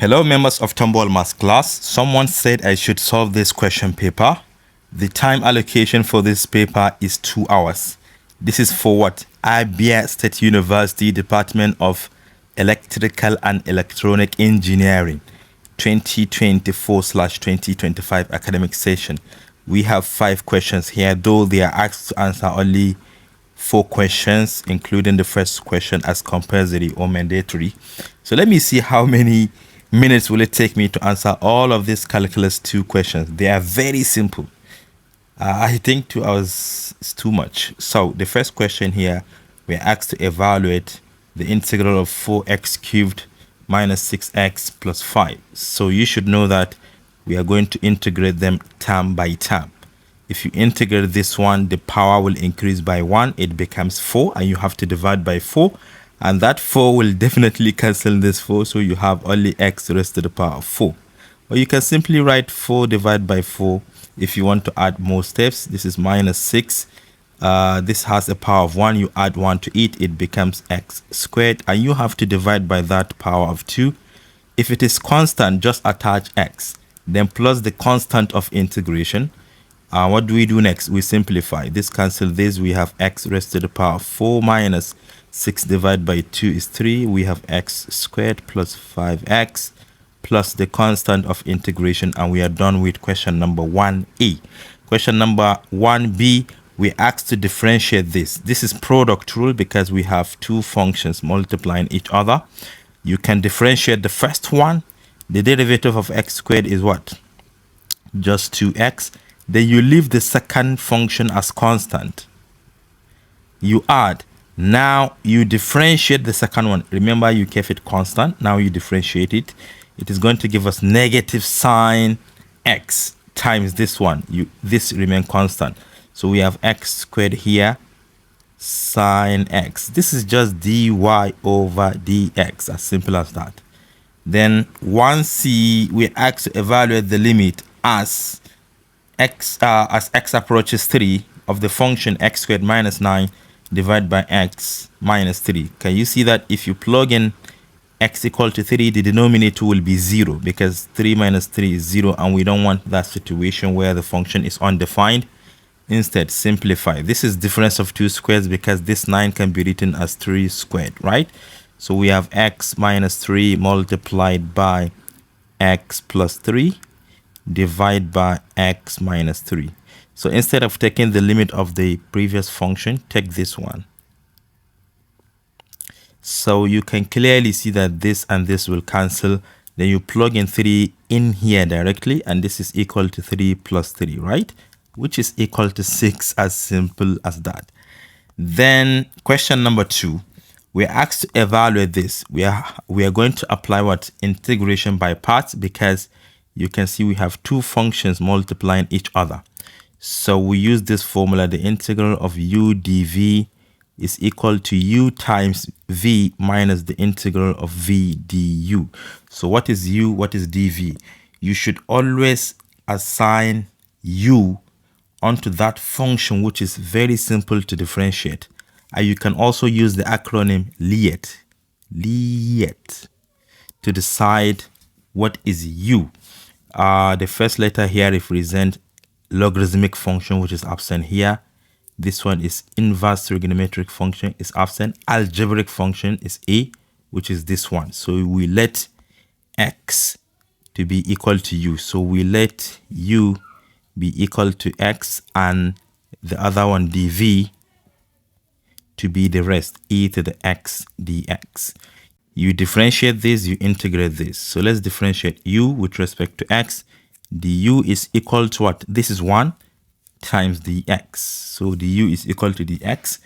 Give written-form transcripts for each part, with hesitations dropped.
Hello members of Tomball Math class. Someone said I should solve this question paper. The time allocation for this paper is 2 hours. This is for what? ABIA State University Department of Electrical and Electronic Engineering 2024/2025 academic session. We have 5 questions here, though they are asked to answer only 4 questions, including the first question as compulsory or mandatory. So let me see how many minutes will it take me to answer all of these calculus 2 questions. They are very simple. I think 2 hours is too much. So the first question here, we're asked to evaluate the integral of 4x cubed minus 6x plus 5. So you should know that we are going to integrate them term by term. If you integrate this one, the power will increase by 1. It becomes 4, and you have to divide by 4. And that 4 will definitely cancel this 4, so you have only x raised to the power of 4. Or you can simply write 4 divided by 4 if you want to add more steps. This is minus 6. This has a power of 1. You add 1 to it, it becomes x squared. And you have to divide by that power of 2. If it is constant, just attach x. Then plus the constant of integration. What do we do next? We simplify. This cancels this. We have x raised to the power of 4 minus 6 divided by 2 is 3. We have x squared plus 5x plus the constant of integration, and we are done with question number 1a. Question number 1b, we asked to differentiate this. This is product rule because we have 2 functions multiplying each other. You can differentiate the first one. The derivative of x squared is what? Just 2x. Then you leave the second function as constant. You add. Now you differentiate the second one. Remember, you kept it constant. Now you differentiate it. It is going to give us negative sine x times this one. This remain constant. So we have x squared here, sine x. This is just dy over dx, as simple as that. Then 1c, we asked to evaluate the limit as x approaches 3 of the function x squared minus 9 divided by x minus 3. Can you see that if you plug in x equal to 3, the denominator will be 0 because 3 minus 3 is 0, and we don't want that situation where the function is undefined. Instead, simplify. This is difference of 2 squares because this 9 can be written as 3 squared, right? So we have x minus 3 multiplied by x plus 3 divided by x minus 3. So instead of taking the limit of the previous function, take this one. So you can clearly see that this and this will cancel. Then you plug in 3 in here directly, and this is equal to 3 plus 3, right? Which is equal to 6, as simple as that. Then question number 2, we're asked to evaluate this. We are going to apply what? Integration by parts, because you can see we have 2 functions multiplying each other. So we use this formula. The integral of u dv is equal to u times v minus the integral of v du. So what is u? What is dv? You should always assign u onto that function, which is very simple to differentiate. And you can also use the acronym LIET to decide what is u. The first letter here represents logarithmic function, which is absent here. This one is inverse trigonometric function, is absent. Algebraic function is a, which is this one. So we let x to be equal to u. So we let u be equal to x, and the other one dv to be the rest, e to the x dx. You differentiate this, you integrate this. So let's differentiate u with respect to x. Du is equal to what? This is 1 times dx. So du is equal to dx.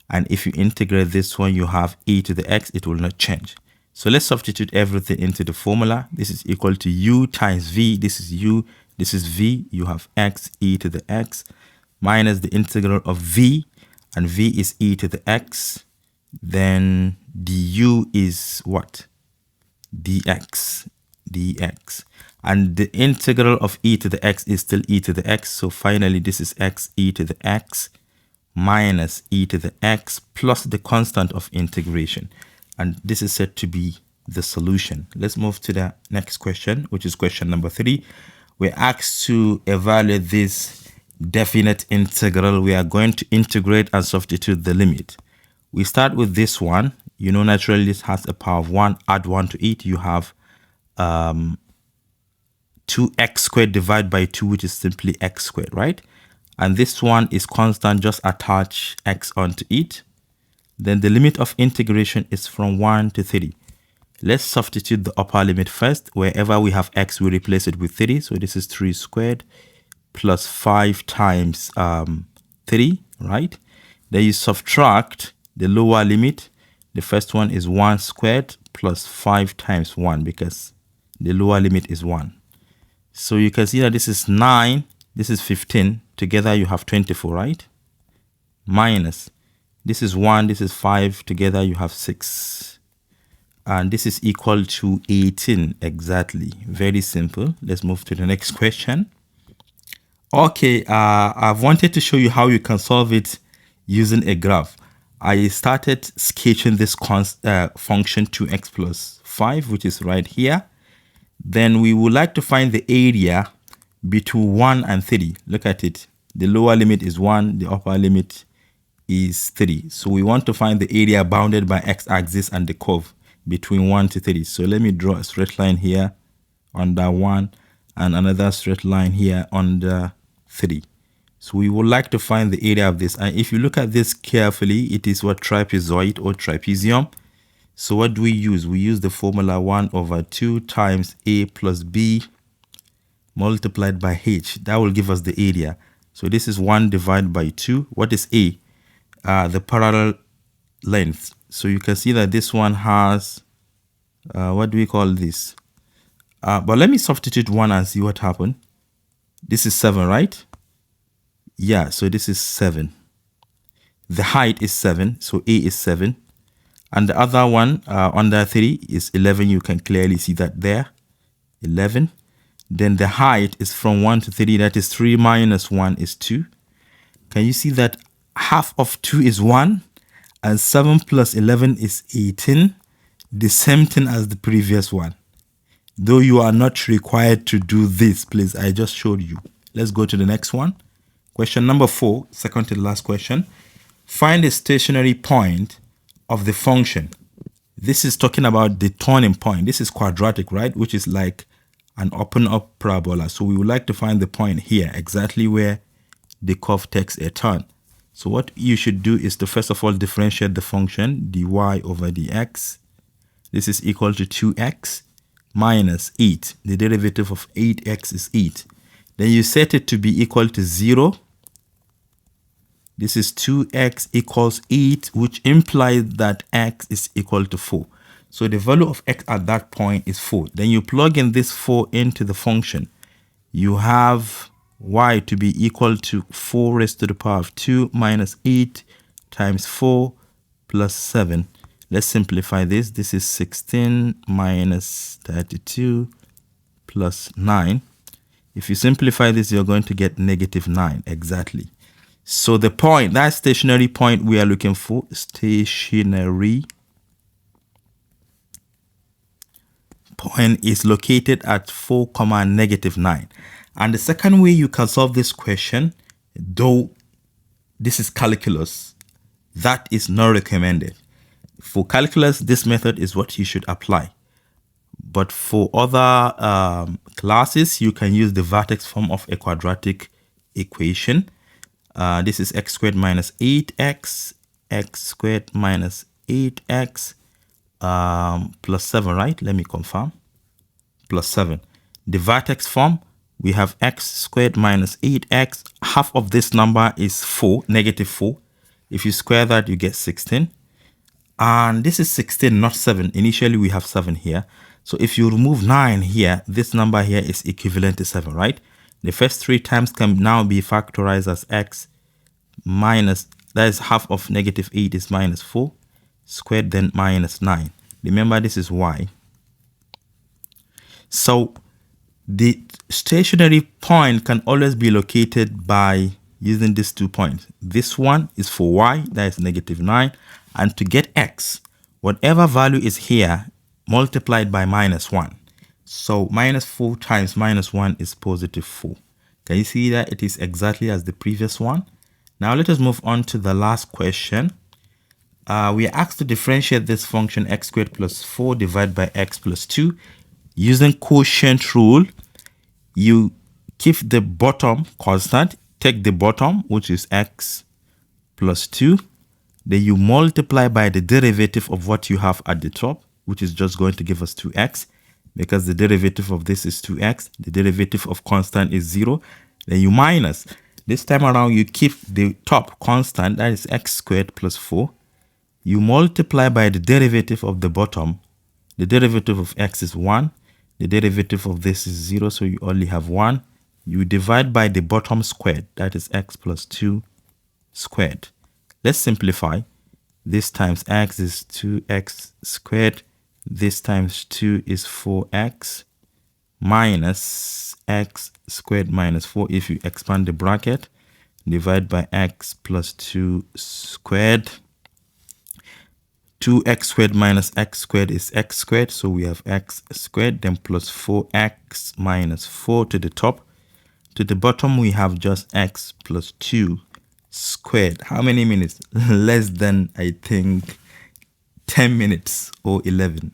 And if you integrate this one, you have e to the x. It will not change. So let's substitute everything into the formula. This is equal to u times v. This is u. This is v. You have x, e to the x, minus the integral of v. And v is e to the x. Then du is what? dx. And the integral of e to the x is still e to the x. So finally, this is x e to the x minus e to the x plus the constant of integration. And this is said to be the solution. Let's move to the next question, which is question number 3. We're asked to evaluate this definite integral. We are going to integrate and substitute the limit. We start with this one. You know, naturally this has a power of 1. Add 1 to it. You have 2x squared divided by 2, which is simply x squared, right? And this one is constant. Just attach x onto it. Then the limit of integration is from 1 to 3. Let's substitute the upper limit first. Wherever we have x, we replace it with 3. So this is 3 squared plus 5 times 3, right? Then you subtract the lower limit. The first one is 1 squared plus 5 times 1 because the lower limit is 1. So you can see that this is 9, this is 15. Together you have 24, right? Minus, this is 1, this is 5. Together you have 6. And this is equal to 18 exactly. Very simple. Let's move to the next question. Okay, I've wanted to show you how you can solve it using a graph. I started sketching this function 2x plus 5, which is right here. Then we would like to find the area between 1 and 3. Look at it. The lower limit is 1. The upper limit is 3. So we want to find the area bounded by x-axis and the curve between 1 to 3. So let me draw a straight line here under 1 and another straight line here under 3. So we would like to find the area of this. And if you look at this carefully, it is what trapezoid or trapezium. So what do we use? We use the formula 1 over 2 times a plus b multiplied by h. That will give us the area. So this is 1 divided by 2. What is a? The parallel length. So you can see that this one has, what do we call this? But let me substitute 1 and see what happened. This is 7, right? Yeah, so this is 7. The height is 7, so a is 7. And the other one under 3 is 11. You can clearly see that there, 11. Then the height is from 1 to 3. That is 3 minus 1 is 2. Can you see that half of 2 is 1? And 7 plus 11 is 18. The same thing as the previous one. Though you are not required to do this, please. I just showed you. Let's go to the next one. Question number 4, second to the last question. Find the stationary point of the function. This is talking about the turning point. This is quadratic, right? Which is like an open up parabola. So we would like to find the point here, exactly where the curve takes a turn. So what you should do is to first of all differentiate the function dy over dx. This is equal to 2x minus 8. The derivative of 8x is 8. Then you set it to be equal to 0. This is 2x equals 8, which implies that x is equal to 4. So the value of x at that point is 4. Then you plug in this 4 into the function. You have y to be equal to 4 raised to the power of 2 minus 8 times 4 plus 7. Let's simplify this. This is 16 minus 32 plus 9. If you simplify this, you're going to get negative 9 exactly. So the point, that stationary point we are looking for, stationary point is located at 4, negative 9. And the second way you can solve this question, though this is calculus, that is not recommended. For calculus, this method is what you should apply. But for other classes, you can use the vertex form of a quadratic equation. This is x squared minus 8x, x squared minus 8x plus 7, right? Let me confirm. Plus 7. The vertex form, we have x squared minus 8x. Half of this number is 4, negative 4. If you square that, you get 16. And this is 16, not 7. Initially, we have 7 here. So if you remove 9 here, this number here is equivalent to 7, right? The first 3 times can now be factorized as x minus, that is half of negative 8 is minus 4, squared then minus 9. Remember, this is y. So the stationary point can always be located by using these 2 points. This one is for y, that is negative 9. And to get x, whatever value is here multiplied by minus 1. So minus 4 times minus 1 is positive 4. Can you see that it is exactly as the previous one? Now let us move on to the last question. We are asked to differentiate this function x squared plus 4 divided by x plus 2. Using quotient rule, you keep the bottom constant, take the bottom, which is x plus 2. Then you multiply by the derivative of what you have at the top, which is just going to give us 2x, because the derivative of this is 2x. The derivative of constant is 0. Then you minus. This time around, you keep the top constant, that is x squared plus 4. You multiply by the derivative of the bottom. The derivative of x is 1. The derivative of this is 0, so you only have 1. You divide by the bottom squared, that is x plus 2 squared. Let's simplify. This times x is 2x squared. This times 2 is 4x minus x squared minus 4. If you expand the bracket, divide by x plus 2 squared. 2x squared minus x squared is x squared. So we have x squared, then plus 4x minus 4 to the top. To the bottom, we have just x plus 2 squared. How many minutes? Less than, I think, 10 minutes or 11.